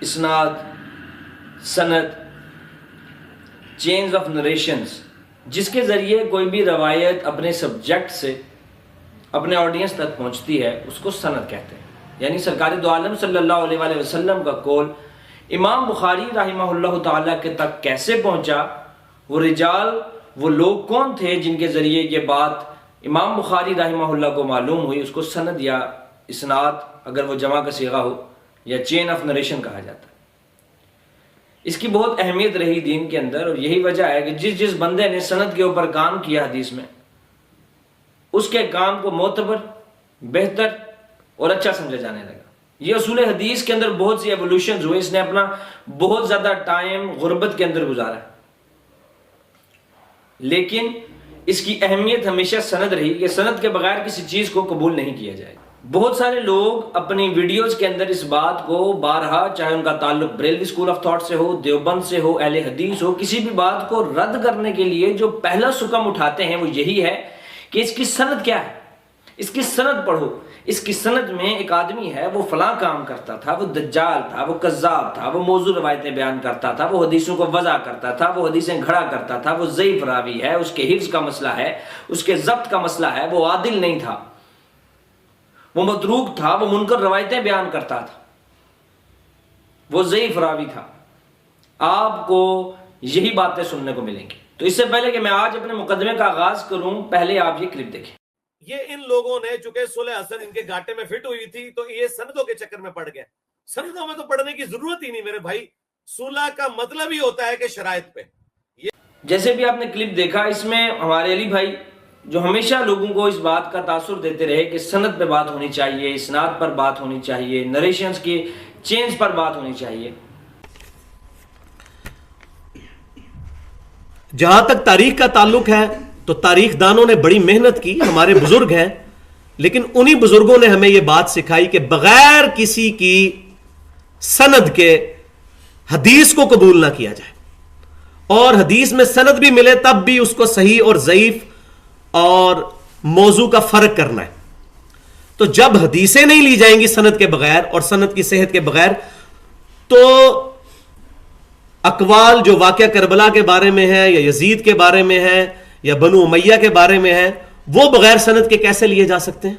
اسناد، سند، chains of narrations, جس کے ذریعے کوئی بھی روایت اپنے سبجیکٹ سے اپنے آڈینس تک پہنچتی ہے اس کو سند کہتے ہیں. یعنی سرکار دو عالم صلی اللہ علیہ وآلہ وسلم کا قول امام بخاری رحمہ اللہ تعالیٰ کے تک کیسے پہنچا، وہ رجال، وہ لوگ کون تھے جن کے ذریعے یہ بات امام بخاری رحمہ اللہ کو معلوم ہوئی، اس کو سند یا اسناد اگر وہ جمع کا صیغہ ہو یا چین آف نریشن کہا جاتا ہے. اس کی بہت اہمیت رہی دین کے اندر، اور یہی وجہ ہے کہ جس بندے نے سند کے اوپر کام کیا حدیث میں، اس کے کام کو معتبر، بہتر اور اچھا سمجھا جانے لگا. یہ اصول حدیث کے اندر بہت سی ایولیوشنز ہوئے. اس نے اپنا بہت زیادہ ٹائم غربت کے اندر گزارا ہے، لیکن اس کی اہمیت ہمیشہ سند رہی کہ سند کے بغیر کسی چیز کو قبول نہیں کیا جائے. بہت سارے لوگ اپنی ویڈیوز کے اندر اس بات کو بارہا، چاہے ان کا تعلق بریلوی اسکول آف تھاٹ سے ہو، دیوبند سے ہو، اہل حدیث ہو، کسی بھی بات کو رد کرنے کے لیے جو پہلا سکم اٹھاتے ہیں وہ یہی ہے کہ اس کی سند کیا ہے، اس کی سند پڑھو. اس کی سند میں ایک آدمی ہے، وہ فلاں کام کرتا تھا، وہ دجال تھا، وہ کذاب تھا، وہ موضوع روایتیں بیان کرتا تھا، وہ حدیثوں کو وضع کرتا تھا، وہ حدیثیں گھڑا کرتا تھا، وہ ضعیف راوی ہے، اس کے حفظ کا مسئلہ ہے، اس کے ضبط کا مسئلہ ہے، وہ عادل نہیں تھا، وہ متروک تھا، وہ منکر روایتیں بیان کرتا تھا، وہ ضعیف راوی تھا. آپ کو یہی باتیں سننے کو ملیں گی. تو اس سے پہلے کہ میں آج اپنے مقدمے کا آغاز کروں، پہلے آپ یہ کلپ دیکھیں. یہ ان لوگوں نے، چونکہ صلح حسن ان کے گھاٹے میں فٹ ہوئی تھی، تو یہ سندوں کے چکر میں پڑ گئے. سندوں میں تو پڑھنے کی ضرورت ہی نہیں میرے بھائی. صلح کا مطلب ہی ہوتا ہے کہ شرائط پہ. جیسے بھی آپ نے کلپ دیکھا، اس میں ہمارے علی بھائی جو ہمیشہ لوگوں کو اس بات کا تاثر دیتے رہے کہ سند پہ بات ہونی چاہیے، اسناد پر بات ہونی چاہیے، نریشنز کی چینز پر بات ہونی چاہیے. جہاں تک تاریخ کا تعلق ہے تو تاریخ دانوں نے بڑی محنت کی، ہمارے بزرگ ہیں، لیکن انہی بزرگوں نے ہمیں یہ بات سکھائی کہ بغیر کسی کی سند کے حدیث کو قبول نہ کیا جائے، اور حدیث میں سند بھی ملے تب بھی اس کو صحیح اور ضعیف اور موضوع کا فرق کرنا ہے. تو جب حدیثیں نہیں لی جائیں گی سند کے بغیر اور سند کی صحت کے بغیر، تو اقوال جو واقعہ کربلا کے بارے میں ہے یا یزید کے بارے میں ہے یا بنو امیہ کے بارے میں ہے، وہ بغیر سند کے کیسے لیے جا سکتے ہیں؟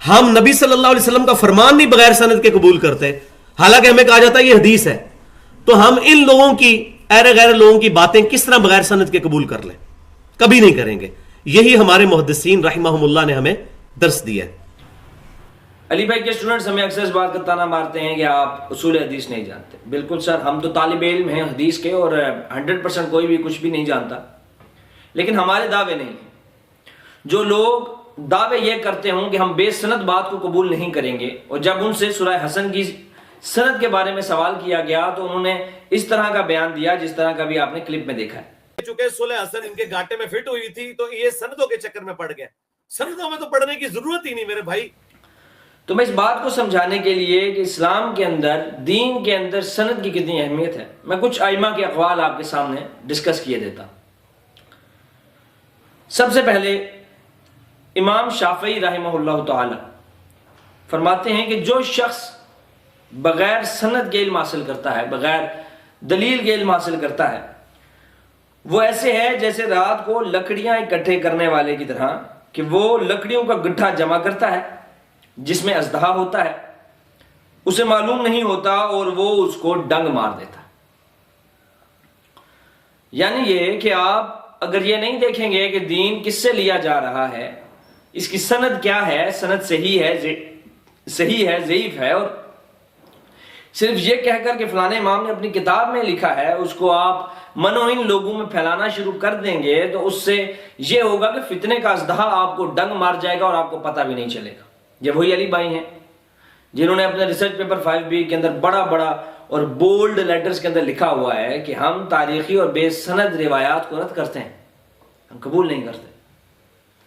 ہم نبی صلی اللہ علیہ وسلم کا فرمان نہیں بغیر سند کے قبول کرتے، حالانکہ ہمیں کہا جاتا ہے یہ حدیث ہے. تو ہم ان لوگوں کی، ایرے غیر لوگوں کی باتیں کس طرح بغیر سند کے قبول کر لیں؟ کبھی نہیں کریں گے. یہی ہمارے محدثین رحمہم اللہ نے ہمیں درس دیا ہے. علی بھائی کے اسٹوڈنٹس ہمیں اکثر اس بات کا تانا مارتے ہیں کہ آپ اصول حدیث نہیں جانتے. بالکل سر، ہم تو طالب علم ہیں حدیث کے، اور 100% کوئی بھی کچھ بھی نہیں جانتا، لیکن ہمارے دعوے نہیں ہیں. جو لوگ دعوے یہ کرتے ہوں کہ ہم بے سند بات کو قبول نہیں کریں گے، اور جب ان سے سورہ حسن کی سند کے بارے میں سوال کیا گیا تو انہوں نے اس طرح کا بیان دیا جس طرح کا بھی آپ نے کلپ میں دیکھا ہے. چونکہ صلح حسن ان کے گھاٹے میں فٹ ہوئی تھی تو یہ سندوں کے چکر میں پڑ گئے. سندوں میں تو پڑھنے کی ضرورت ہی نہیں میرے بھائی. تو میں اس بات کو سمجھانے کے لیے کہ اسلام کے اندر، دین کے اندر سند کی کتنی اہمیت ہے، میں کچھ ائمہ کے اقوال آپ کے سامنے ڈسکس کیے دیتا ہوں. سب سے پہلے امام شافعی رحمہ اللہ تعالی فرماتے ہیں کہ جو شخص بغیر سند کے علم حاصل کرتا ہے، بغیر دلیل کے علم حاصل کرتا ہے، وہ ایسے ہے جیسے رات کو لکڑیاں اکٹھے کرنے والے کی طرح، کہ وہ لکڑیوں کا گٹھا جمع کرتا ہے جس میں اژدہا ہوتا ہے، اسے معلوم نہیں ہوتا اور وہ اس کو ڈنگ مار دیتا. یعنی یہ کہ آپ اگر یہ نہیں دیکھیں گے کہ دین کس سے لیا جا رہا ہے، اس کی سند کیا ہے، سند صحیح ہے ضعیف ہے، اور صرف یہ کہہ کر کہ فلانے امام نے اپنی کتاب میں لکھا ہے، اس کو آپ منوہین لوگوں میں پھیلانا شروع کر دیں گے، تو اس سے یہ ہوگا کہ فتنے کا اژدہا آپ کو ڈنگ مار جائے گا اور آپ کو پتہ بھی نہیں چلے گا. یہ وہی علی بھائی ہیں جنہوں نے اپنے ریسرچ پیپر 5B کے اندر بڑا بڑا اور بولڈ لیٹرز کے اندر لکھا ہوا ہے کہ ہم تاریخی اور بے سند روایات کو رد کرتے ہیں، ہم قبول نہیں کرتے.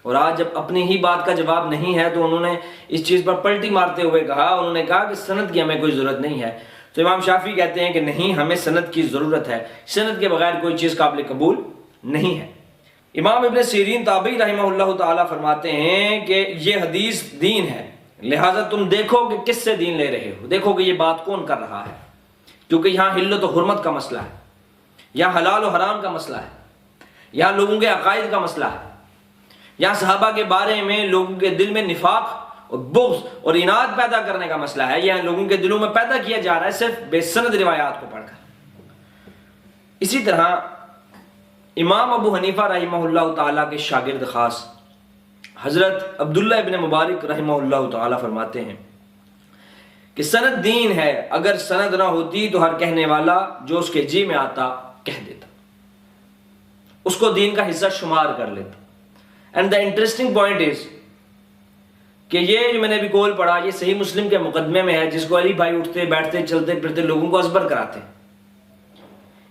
اور آج جب اپنی ہی بات کا جواب نہیں ہے تو انہوں نے اس چیز پر پلٹی مارتے ہوئے کہا، انہوں نے کہا کہ سند کی ہمیں کوئی ضرورت نہیں ہے. تو امام شافعی کہتے ہیں کہ نہیں، ہمیں سند کی ضرورت ہے، سند کے بغیر کوئی چیز قابل قبول نہیں ہے. امام ابن سیرین تابعی رحمہ اللہ تعالی فرماتے ہیں کہ یہ حدیث دین ہے، لہٰذا تم دیکھو کہ کس سے دین لے رہے ہو، دیکھو کہ یہ بات کون کر رہا ہے. کیونکہ یہاں حلت و حرمت کا مسئلہ ہے، یہاں حلال و حرام کا مسئلہ ہے، یہاں لوگوں کے عقائد کا مسئلہ ہے، یہاں صحابہ کے بارے میں لوگوں کے دل میں نفاق اور بغض اور اناد پیدا کرنے کا مسئلہ ہے، یہاں لوگوں کے دلوں میں پیدا کیا جا رہا ہے صرف بے سند روایات کو پڑھ کر۔ اسی طرح امام ابو حنیفہ رحمہ اللہ تعالیٰ کے شاگرد خاص حضرت عبداللہ ابن مبارک رحمہ اللہ تعالیٰ فرماتے ہیں کہ سند دین ہے، اگر سند نہ ہوتی تو ہر کہنے والا جو اس کے جی میں آتا کہہ دیتا، اس کو دین کا حصہ شمار کر لیتا۔ And the interesting point is کہ یہ جو میں نے ابھی قول پڑھا یہ صحیح مسلم کے مقدمے میں ہے، جس کو علی بھائی اٹھتے بیٹھتے چلتے پھرتے لوگوں کو ازبر کراتے ہیں۔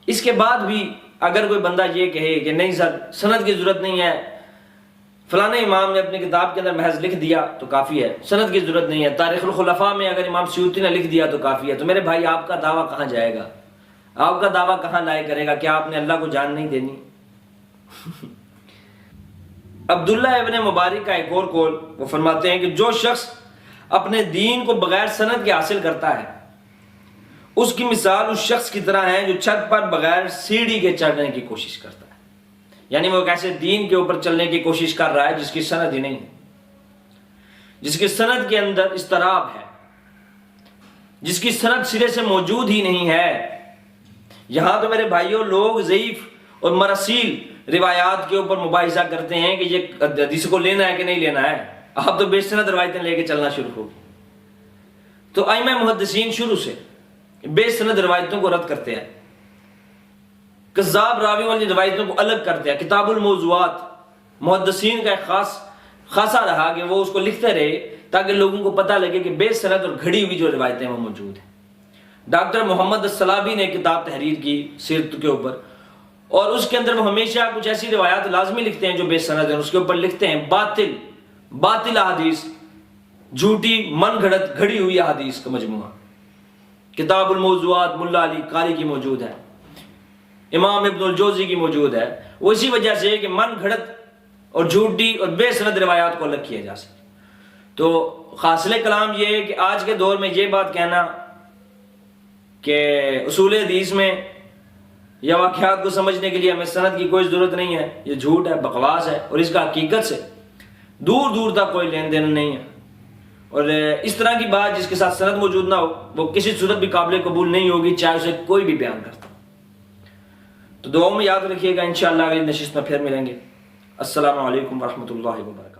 اس کے بعد بھی اگر کوئی بندہ یہ کہے کہ نہیں سر سند کی ضرورت نہیں ہے، فلانے امام نے اپنی کتاب کے اندر محض لکھ دیا تو کافی ہے، سند کی ضرورت نہیں ہے، تاریخ الخلفاء میں اگر امام سیوطی نے لکھ دیا تو کافی ہے، تو میرے بھائی آپ کا دعویٰ کہاں جائے گا؟ آپ کا دعویٰ کہاں لائے کرے گا؟ کیا آپ نے اللہ کو جان نہیں دینی؟ عبداللہ ابن مبارک کا ایک اور قول، وہ فرماتے ہیں کہ جو شخص اپنے دین کو بغیر سند کے حاصل کرتا ہے اس کی مثال اس شخص کی طرح ہے جو چھت پر بغیر سیڑھی کے چڑھنے کی کوشش کرتا ہے، یعنی وہ ایک ایسے دین کے اوپر چلنے کی کوشش کر رہا ہے جس کی سند ہی نہیں ہے، جس کی سند کے اندر اضطراب ہے، جس کی سند سرے سے موجود ہی نہیں ہے۔ یہاں تو میرے بھائیوں لوگ ضعیف اور مرسیل روایات کے اوپر مباحثہ کرتے ہیں کہ یہ حدیث کو لینا ہے کہ نہیں لینا ہے، آپ تو بے سند روایتیں لے کے چلنا شروع ہو۔ تو ائمہ محدثین شروع سے بے سند روایتوں کو رد کرتے ہیں، کذاب راویوں والی روایتوں کو الگ کرتے ہیں۔ کتاب الموضوعات محدثین کا ایک خاصا رہا کہ وہ اس کو لکھتے رہے تاکہ لوگوں کو پتہ لگے کہ بے سند اور گھڑی ہوئی جو روایتیں وہ موجود ہیں۔ ڈاکٹر محمد السلابی نے کتاب تحریر کی سیرت کے اوپر، اور اس کے اندر وہ ہمیشہ کچھ ایسی روایات لازمی لکھتے ہیں جو بے سند ہیں، اس کے اوپر لکھتے ہیں باطل احادیث، جھوٹی من گھڑت گھڑی ہوئی احادیث کا مجموعہ۔ کتاب الموضوعات ملا علی قاری کی موجود ہے، امام ابن الجوزی کی موجود ہے، وہ اسی وجہ سے کہ من گھڑت اور جھوٹی اور بے سند روایات کو الگ کیا جا سکے۔ تو حاصل کلام یہ ہے کہ آج کے دور میں یہ بات کہنا کہ اصول حدیث میں یا واقعات کو سمجھنے کے لیے ہمیں سند کی کوئی ضرورت نہیں ہے، یہ جھوٹ ہے، بکواس ہے، اور اس کا حقیقت سے دور دور تک کوئی لین دین نہیں ہے۔ اور اس طرح کی بات جس کے ساتھ سند موجود نہ ہو وہ کسی صورت بھی قابل قبول نہیں ہوگی، چاہے اسے کوئی بھی بیان کرتا۔ تو دعاؤں میں یاد رکھیے گا، انشاءاللہ اگلی نشست میں پھر ملیں گے۔ السلام علیکم ورحمۃ اللہ وبرکاتہ۔